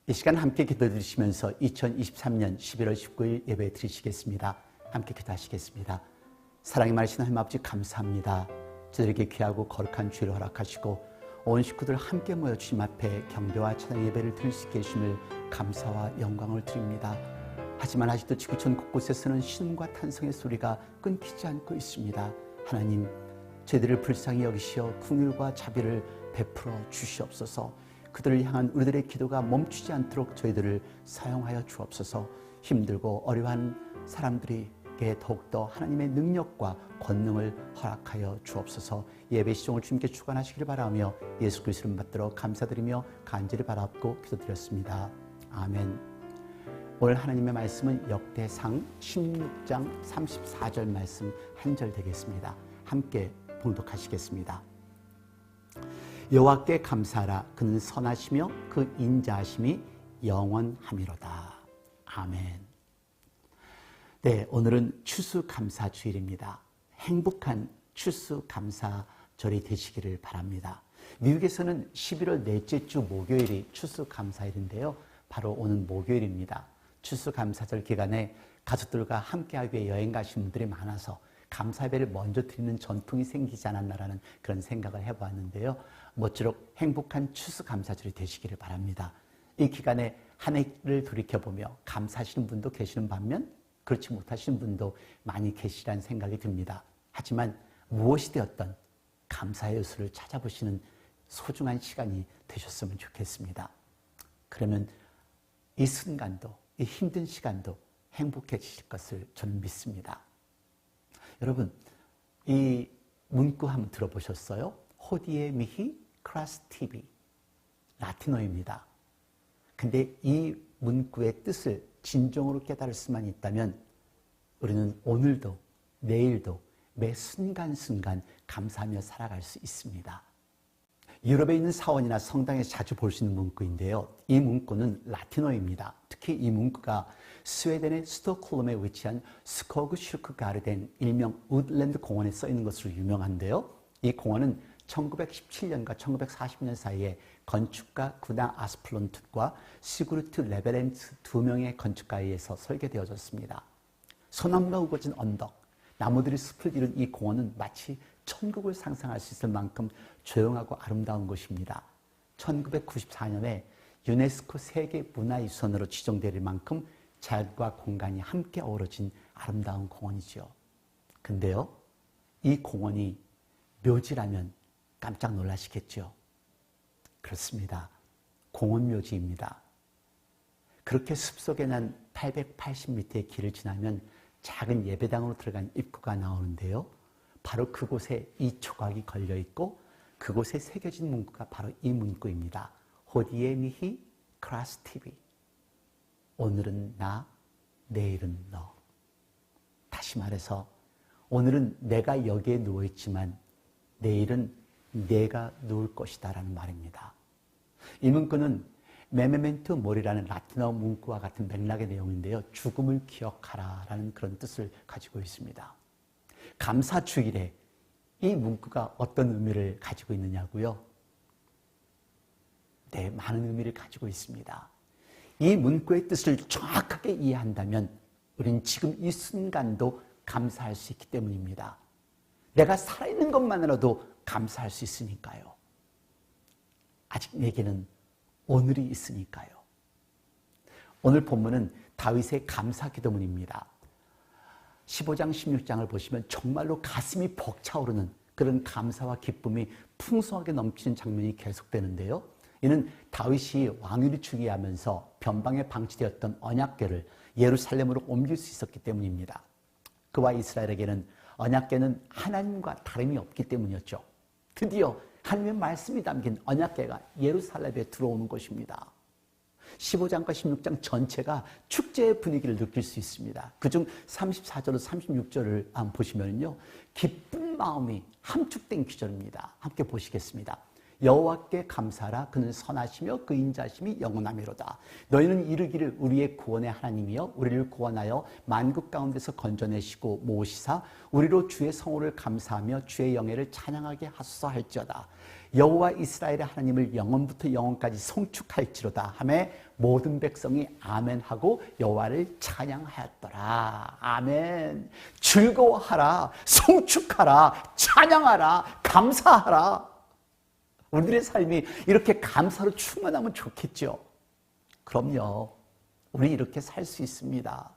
이 시간 함께 기도드리시면서 2023년 11월 19일 예배 드리시겠습니다. 함께 기도하시겠습니다. 사랑의 많으신 하나님 아버지 감사합니다. 저들에게 귀하고 거룩한 주일을 허락하시고 온 식구들 함께 모여 주님 앞에 경배와 찬양 예배를 드릴 수 있게 해주심을 감사와 영광을 드립니다. 하지만 아직도 지구촌 곳곳에서는 신음과 탄성의 소리가 끊기지 않고 있습니다. 하나님, 저희들을 불쌍히 여기시어 긍휼과 자비를 베풀어 주시옵소서. 그들을 향한 우리들의 기도가 멈추지 않도록 저희들을 사용하여 주옵소서. 힘들고 어려워하는 사람들에게 더욱더 하나님의 능력과 권능을 허락하여 주옵소서. 예배 시종을 주님께 주관하시기를 바라며 예수 그리스도를 받들어 감사드리며 간절히 바라옵고 기도드렸습니다. 아멘. 오늘 하나님의 말씀은 역대상 16장 34절 말씀 한 절 되겠습니다. 함께 봉독하시겠습니다. 여호와께 감사하라. 그는 선하시며 그 인자하심이 영원하미로다. 아멘. 네, 오늘은 추수감사주일입니다. 행복한 추수감사절이 되시기를 바랍니다. 미국에서는 11월 넷째 주 목요일이 추수감사일인데요. 바로 오는 목요일입니다. 추수감사절 기간에 가족들과 함께하기 위해 여행 가신 분들이 많아서 감사예배를 먼저 드리는 전통이 생기지 않았나라는 그런 생각을 해보았는데요. 모쪼록 행복한 추수감사절이 되시기를 바랍니다. 이 기간에 한 해를 돌이켜보며 감사하시는 분도 계시는 반면 그렇지 못하시는 분도 많이 계시라는 생각이 듭니다. 하지만 무엇이 되었던 감사의 요소를 찾아보시는 소중한 시간이 되셨으면 좋겠습니다. 그러면 이 순간도, 이 힘든 시간도 행복해지실 것을 저는 믿습니다. 여러분, 이 문구 한번 들어보셨어요? 호디에 미히 크라스티비, 라틴어입니다. 근데 이 문구의 뜻을 진정으로 깨달을 수만 있다면 우리는 오늘도 내일도 매 순간순간 감사하며 살아갈 수 있습니다. 유럽에 있는 사원이나 성당에 자주 볼 수 있는 문구인데요. 이 문구는 라틴어입니다. 특히 이 문구가 스웨덴의 스톡홀름에 위치한 스코그슈크 가르덴 일명 우드랜드 공원에 써 있는 것으로 유명한데요. 이 공원은 1917년과 1940년 사이에 건축가 구나 아스플론툽과 시구르트 레베렌츠 두 명의 건축가에 의해서 설계되어졌습니다. 소나무가 우거진 언덕, 나무들이 숲을 이룬 이 공원은 마치 천국을 상상할 수 있을 만큼 조용하고 아름다운 곳입니다. 1994년에 유네스코 세계문화유산으로 지정될 만큼 자연과 공간이 함께 어우러진 아름다운 공원이죠. 근데요, 이 공원이 묘지라면 깜짝 놀라시겠죠? 그렇습니다. 공원 묘지입니다. 그렇게 숲속에 난 880m의 길을 지나면 작은 예배당으로 들어간 입구가 나오는데요. 바로 그곳에 이 조각이 걸려있고 그곳에 새겨진 문구가 바로 이 문구입니다. 호디에 미히 크라스티비. 오늘은 나, 내일은 너. 다시 말해서 오늘은 내가 여기에 누워있지만 내일은 내가 누울 것이다 라는 말입니다. 이 문구는 메메멘토 모리라는 라틴어 문구와 같은 맥락의 내용인데요. 죽음을 기억하라 라는 그런 뜻을 가지고 있습니다. 감사주일에 이 문구가 어떤 의미를 가지고 있느냐고요? 네, 많은 의미를 가지고 있습니다. 이 문구의 뜻을 정확하게 이해한다면 우리는 지금 이 순간도 감사할 수 있기 때문입니다. 내가 살아있는 것만으로도 감사할 수 있으니까요. 아직 내게는 오늘이 있으니까요. 오늘 본문은 다윗의 감사 기도문입니다. 15장, 16장을 보시면 정말로 가슴이 벅차오르는 그런 감사와 기쁨이 풍성하게 넘치는 장면이 계속되는데요. 이는 다윗이 왕위를 추기하면서 변방에 방치되었던 언약궤를 예루살렘으로 옮길 수 있었기 때문입니다. 그와 이스라엘에게는 언약궤는 하나님과 다름이 없기 때문이었죠. 드디어 하나님의 말씀이 담긴 언약궤가 예루살렘에 들어오는 것입니다. 15장과 16장 전체가 축제의 분위기를 느낄 수 있습니다. 그중 34절로 36절을 한번 보시면요. 기쁜 마음이 함축된 구절입니다. 함께 보시겠습니다. 여호와께 감사하라. 그는 선하시며 그 인자심이 영원하미로다. 너희는 이르기를 우리의 구원의 하나님이여 우리를 구원하여 만국 가운데서 건져내시고 모으시사 우리로 주의 성호를 감사하며 주의 영예를 찬양하게 하소서 할지어다. 여호와 이스라엘의 하나님을 영원부터 영원까지 송축할지로다 하매 모든 백성이 아멘하고 여호와를 찬양하였더라. 아멘. 즐거워하라, 송축하라, 찬양하라, 감사하라. 우리들의 삶이 이렇게 감사로 충만하면 좋겠죠. 그럼요. 우리 이렇게 살 수 있습니다.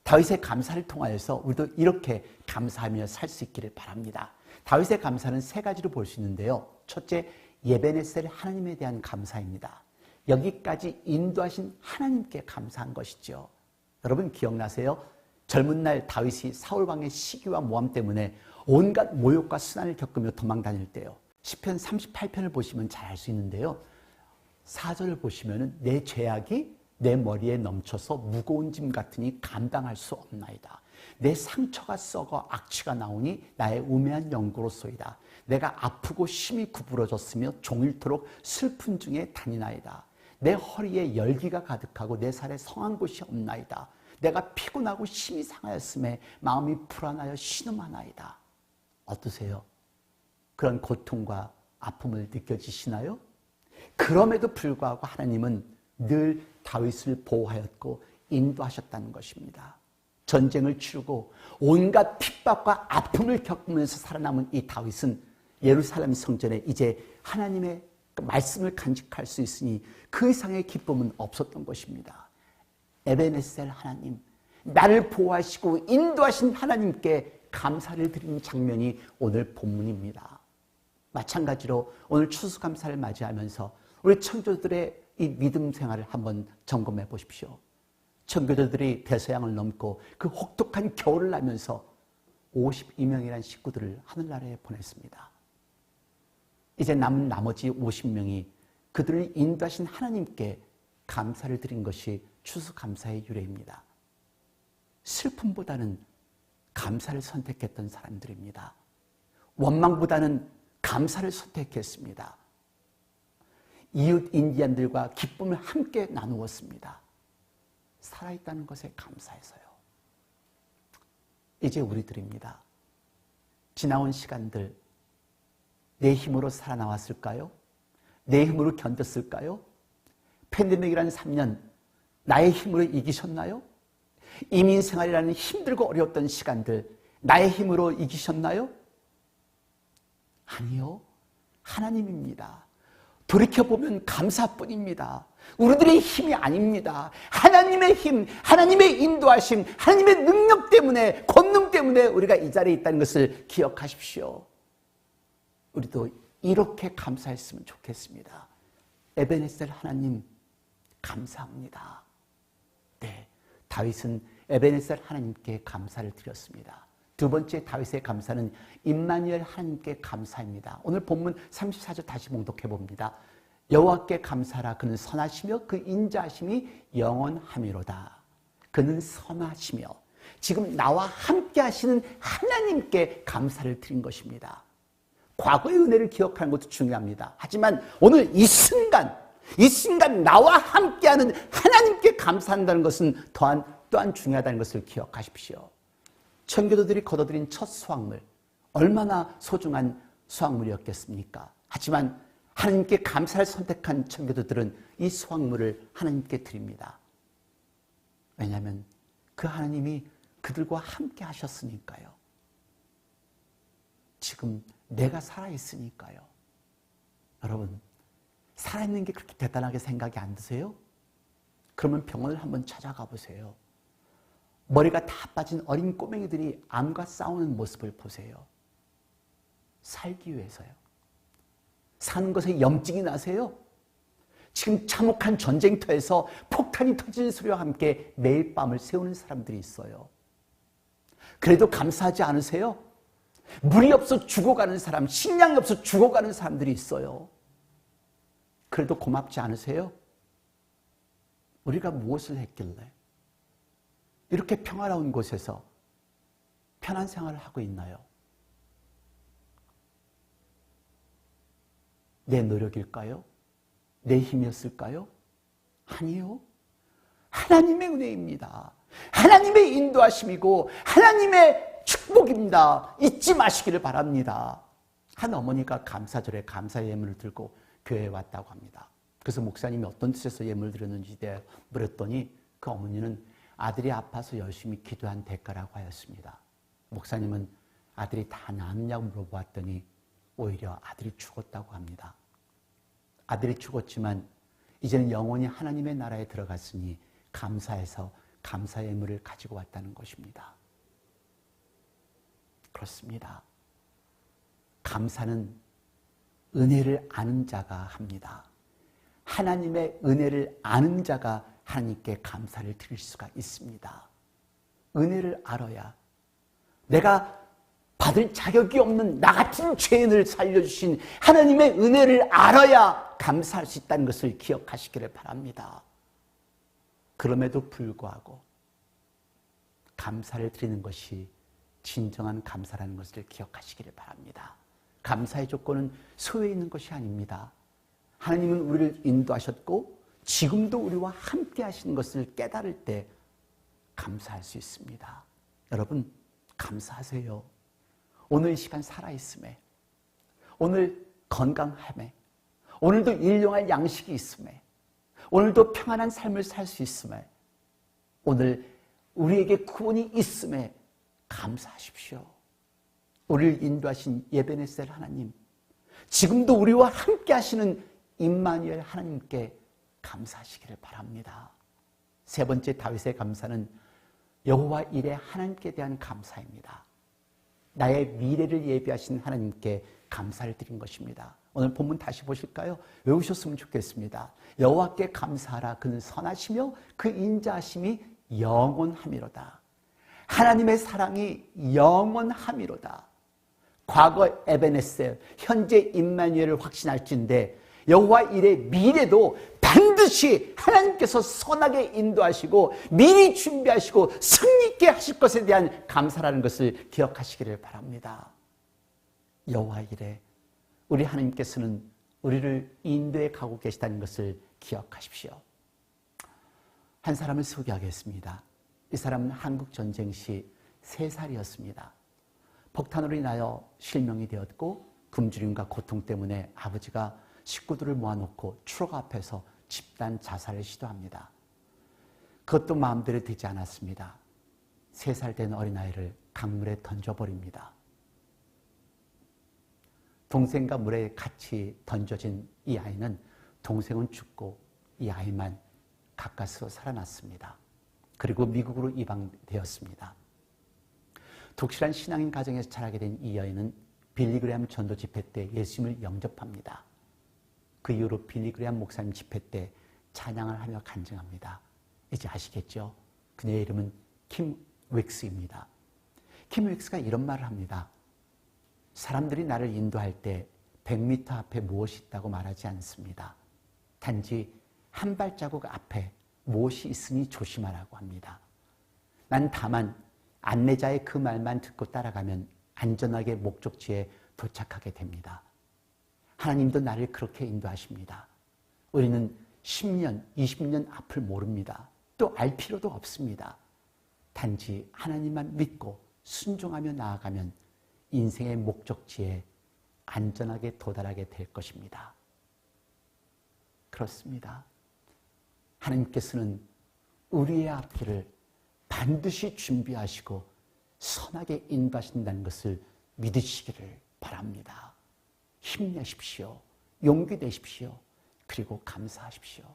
다윗의 감사를 통하여서 우리도 이렇게 감사하며 살 수 있기를 바랍니다. 다윗의 감사는 세 가지로 볼 수 있는데요. 첫째, 에베네셀 하나님에 대한 감사입니다. 여기까지 인도하신 하나님께 감사한 것이죠. 여러분 기억나세요? 젊은 날 다윗이 사울왕의 시기와 모함 때문에 온갖 모욕과 순환을 겪으며 도망 다닐 때요. 시편 38편을 보시면 잘 알 수 있는데요. 4절을 보시면 내 죄악이 내 머리에 넘쳐서 무거운 짐 같으니 감당할 수 없나이다. 내 상처가 썩어 악취가 나오니 나의 우매한 연고로소이다. 내가 아프고 심히 구부러졌으며 종일토록 슬픈 중에 다니나이다. 내 허리에 열기가 가득하고 내 살에 성한 곳이 없나이다. 내가 피곤하고 심히 상하였음에 마음이 불안하여 신음하나이다. 어떠세요? 그런 고통과 아픔을 느껴지시나요? 그럼에도 불구하고 하나님은 늘 다윗을 보호하였고 인도하셨다는 것입니다. 전쟁을 치르고 온갖 핍박과 아픔을 겪으면서 살아남은 이 다윗은 예루살렘 성전에 이제 하나님의 말씀을 간직할 수 있으니 그 이상의 기쁨은 없었던 것입니다. 에베네셀 하나님, 나를 보호하시고 인도하신 하나님께 감사를 드리는 장면이 오늘 본문입니다. 마찬가지로 오늘 추수감사를 맞이하면서 우리 청교도들의 이 믿음 생활을 한번 점검해 보십시오. 청교도들이 대서양을 넘고 그 혹독한 겨울을 나면서 52명이라는 식구들을 하늘나라에 보냈습니다. 이제 남은 나머지 50명이 그들을 인도하신 하나님께 감사를 드린 것이 추수감사의 유래입니다. 슬픔보다는 감사를 선택했던 사람들입니다. 원망보다는 감사를 선택했습니다. 이웃 인디안들과 기쁨을 함께 나누었습니다. 살아있다는 것에 감사해서요. 이제 우리들입니다. 지나온 시간들 내 힘으로 살아나왔을까요? 내 힘으로 견뎠을까요? 팬데믹이라는 3년 나의 힘으로 이기셨나요? 이민생활이라는 힘들고 어려웠던 시간들 나의 힘으로 이기셨나요? 아니요. 하나님입니다. 돌이켜보면 감사뿐입니다. 우리들의 힘이 아닙니다. 하나님의 힘, 하나님의 인도하심, 하나님의 능력 때문에, 권능 때문에 우리가 이 자리에 있다는 것을 기억하십시오. 우리도 이렇게 감사했으면 좋겠습니다. 에베네셀 하나님 감사합니다. 네, 다윗은 에베네셀 하나님께 감사를 드렸습니다. 두 번째 다윗의 감사는 임마누엘 하나님께 감사입니다. 오늘 본문 34절 다시 봉독해 봅니다. 여호와께 감사하라. 그는 선하시며 그 인자하심이 영원하미로다. 그는 선하시며 지금 나와 함께 하시는 하나님께 감사를 드린 것입니다. 과거의 은혜를 기억하는 것도 중요합니다. 하지만 오늘 이 순간 나와 함께하는 하나님께 감사한다는 것은 또한 중요하다는 것을 기억하십시오. 청교도들이 거둬들인 첫 수확물, 얼마나 소중한 수확물이었겠습니까? 하지만 하나님께 감사를 선택한 청교도들은 이 수확물을 하나님께 드립니다. 왜냐하면 그 하나님이 그들과 함께 하셨으니까요. 지금 내가 살아있으니까요. 여러분, 살아있는 게 그렇게 대단하게 생각이 안 드세요? 그러면 병원을 한번 찾아가 보세요. 머리가 다 빠진 어린 꼬맹이들이 암과 싸우는 모습을 보세요. 살기 위해서요. 사는 것에 염증이 나세요? 지금 참혹한 전쟁터에서 폭탄이 터지는 소리와 함께 매일 밤을 새우는 사람들이 있어요. 그래도 감사하지 않으세요? 물이 없어 죽어가는 사람, 식량이 없어 죽어가는 사람들이 있어요. 그래도 고맙지 않으세요? 우리가 무엇을 했길래 이렇게 평화로운 곳에서 편한 생활을 하고 있나요? 내 노력일까요? 내 힘이었을까요? 아니요. 하나님의 은혜입니다. 하나님의 인도하심이고 하나님의 축복입니다. 잊지 마시기를 바랍니다. 한 어머니가 감사절에 감사의 예물을 들고 교회에 왔다고 합니다. 그래서 목사님이 어떤 뜻에서 예물을 드렸는지 물었더니 그 어머니는 아들이 아파서 열심히 기도한 대가라고 하였습니다. 목사님은 아들이 다 나았냐고 물어보았더니 오히려 아들이 죽었다고 합니다. 아들이 죽었지만 이제는 영원히 하나님의 나라에 들어갔으니 감사해서 감사의 예물을 가지고 왔다는 것입니다. 그렇습니다. 감사는 은혜를 아는 자가 합니다. 하나님의 은혜를 아는 자가 하나님께 감사를 드릴 수가 있습니다. 은혜를 알아야 내가 받을 자격이 없는 나 같은 죄인을 살려주신 하나님의 은혜를 알아야 감사할 수 있다는 것을 기억하시기를 바랍니다. 그럼에도 불구하고 감사를 드리는 것이 진정한 감사라는 것을 기억하시기를 바랍니다. 감사의 조건은 소유에 있는 것이 아닙니다. 하나님은 우리를 인도하셨고 지금도 우리와 함께 하시는 것을 깨달을 때 감사할 수 있습니다. 여러분 감사하세요. 오늘 이 시간 살아있음에, 오늘 건강함에, 오늘도 일용할 양식이 있음에, 오늘도 평안한 삶을 살 수 있음에, 오늘 우리에게 구원이 있음에 감사하십시오. 우리를 인도하신 에베네셀 하나님, 지금도 우리와 함께 하시는 임마누엘 하나님께 감사하시기를 바랍니다. 세 번째 다윗의 감사는 여호와 일에 하나님께 대한 감사입니다. 나의 미래를 예비하신 하나님께 감사를 드린 것입니다. 오늘 본문 다시 보실까요? 외우셨으면 좋겠습니다. 여호와께 감사하라. 그는 선하시며 그 인자하심이 영원함이로다. 하나님의 사랑이 영원함이로다. 과거 에베네셀, 현재 임마누엘을 확신할진대 여호와 일의 미래도 반드시 하나님께서 선하게 인도하시고 미리 준비하시고 승리 있게 하실 것에 대한 감사라는 것을 기억하시기를 바랍니다. 여호와 일에 우리 하나님께서는 우리를 인도해 가고 계시다는 것을 기억하십시오. 한 사람을 소개하겠습니다. 이 사람은 한국전쟁 시 3살이었습니다. 폭탄으로 인하여 실명이 되었고 굶주림과 고통 때문에 아버지가 식구들을 모아놓고 추록 앞에서 집단 자살을 시도합니다. 그것도 마음대로 되지 않았습니다. 3살 된 어린아이를 강물에 던져버립니다. 동생과 물에 같이 던져진 이 아이는 동생은 죽고 이 아이만 가까스로 살아났습니다. 그리고 미국으로 이방되었습니다. 독실한 신앙인 가정에서 자라게 된 이 여인은 빌리그레암 전도 집회 때 예수님을 영접합니다. 그 이후로 빌리그레암 목사님 집회 때 찬양을 하며 간증합니다. 이제 아시겠죠? 그녀의 이름은 킴 윅스입니다. 킴 윅스가 이런 말을 합니다. 사람들이 나를 인도할 때 100m 앞에 무엇이 있다고 말하지 않습니다. 단지 한 발자국 앞에 무엇이 있으니 조심하라고 합니다. 난 다만 안내자의 그 말만 듣고 따라가면 안전하게 목적지에 도착하게 됩니다. 하나님도 나를 그렇게 인도하십니다. 우리는 10년, 20년 앞을 모릅니다. 또 알 필요도 없습니다. 단지 하나님만 믿고 순종하며 나아가면 인생의 목적지에 안전하게 도달하게 될 것입니다. 그렇습니다. 하나님께서는 우리의 앞길을 반드시 준비하시고 선하게 인도하신다는 것을 믿으시기를 바랍니다. 힘내십시오. 용기 내십시오. 그리고 감사하십시오.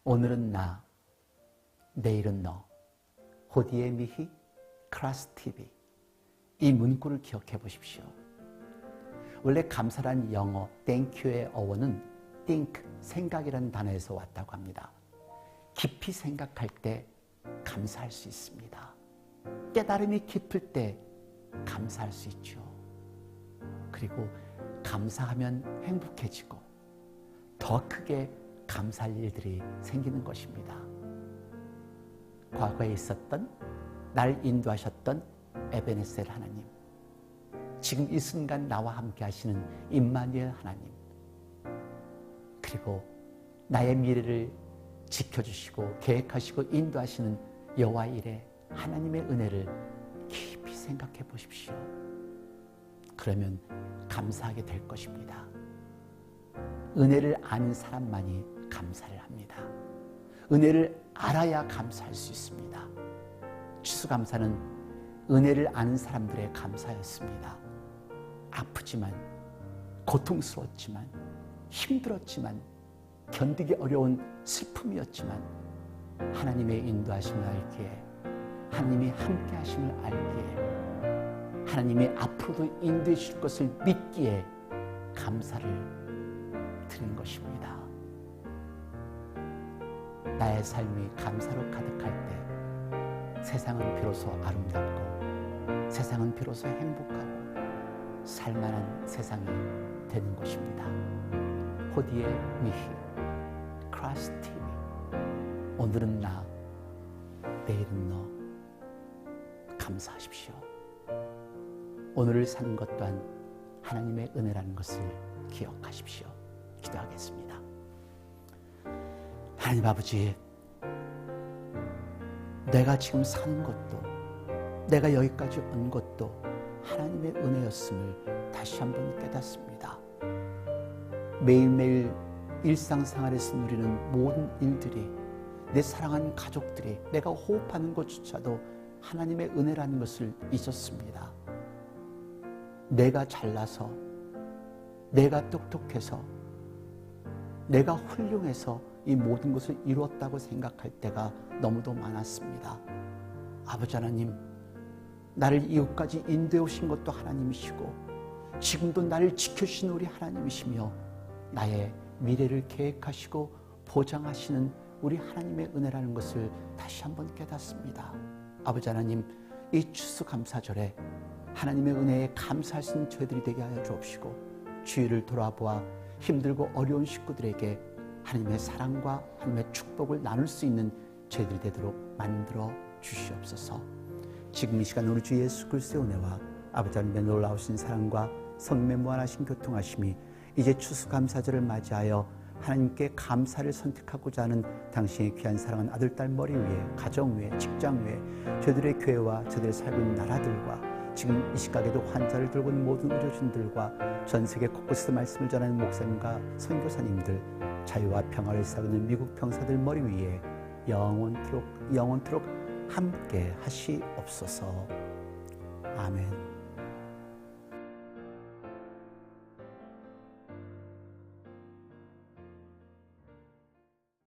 오늘은 나, 내일은 너. 호디에 미히 크라스티비. 이 문구를 기억해 보십시오. 원래 감사란 영어 땡큐의 어원은 think, 생각이라는 단어에서 왔다고 합니다. 깊이 생각할 때 감사할 수 있습니다. 깨달음이 깊을 때 감사할 수 있죠. 그리고 감사하면 행복해지고 더 크게 감사할 일들이 생기는 것입니다. 과거에 있었던 날 인도하셨던 에베네셀 하나님, 지금 이 순간 나와 함께 하시는 임마누엘 하나님, 그리고 나의 미래를 지켜주시고 계획하시고 인도하시는 여호와 일의 하나님의 은혜를 깊이 생각해 보십시오. 그러면 감사하게 될 것입니다. 은혜를 아는 사람만이 감사를 합니다. 은혜를 알아야 감사할 수 있습니다. 추수감사는 은혜를 아는 사람들의 감사였습니다. 아프지만, 고통스러웠지만, 힘들었지만, 견디기 어려운 슬픔이었지만 하나님의 인도하심을 알기에, 하나님이 함께 하심을 알기에, 하나님이 앞으로도 인도해 주실 것을 믿기에 감사를 드린 것입니다. 나의 삶이 감사로 가득할 때 세상은 비로소 아름답고 세상은 비로소 행복하고 살만한 세상이 되는 것입니다. 호디의 미희, 크라스 TV. 오늘은 나, 내일은 너. 감사하십시오. 오늘을 사는 것 또한 하나님의 은혜라는 것을 기억하십시오. 기도하겠습니다. 하나님 아버지, 내가 지금 사는 것도, 내가 여기까지 온 것도 하나님의 은혜였음을 다시 한번 깨닫습니다. 매일매일 일상생활에서 누리는 모든 일들이, 내 사랑하는 가족들이, 내가 호흡하는 것조차도 하나님의 은혜라는 것을 잊었습니다. 내가 잘나서, 내가 똑똑해서, 내가 훌륭해서 이 모든 것을 이루었다고 생각할 때가 너무도 많았습니다. 아버지 하나님, 나를 이곳까지 인도해 오신 것도 하나님이시고 지금도 나를 지켜주시는 우리 하나님이시며 나의 미래를 계획하시고 보장하시는 우리 하나님의 은혜라는 것을 다시 한번 깨닫습니다. 아버지 하나님, 이 추수감사절에 하나님의 은혜에 감사할 수 있는 저희들이 되게 하여 주옵시고, 주위를 돌아보아 힘들고 어려운 식구들에게 하나님의 사랑과 하나님의 축복을 나눌 수 있는 저희들이 되도록 만들어 주시옵소서. 지금 이 시간 우리 주 예수 그리스도의 은혜와 아버지 하나님의 놀라우신 사랑과 성령의 무한하신 교통하심이 이제 추수감사절을 맞이하여 하나님께 감사를 선택하고자 하는 당신의 귀한 사랑하는 아들, 딸 머리 위에, 가정 위에, 직장 위에, 저희들의 교회와 저희들의 살고 있는 나라들과 지금 이 시각에도 환자를 들고 있는 모든 의료진들과 전 세계 곳곳에서 말씀을 전하는 목사님과 선교사님들, 자유와 평화를 쌓는 미국 병사들 머리 위에 영원토록 함께 하시옵소서. 아멘.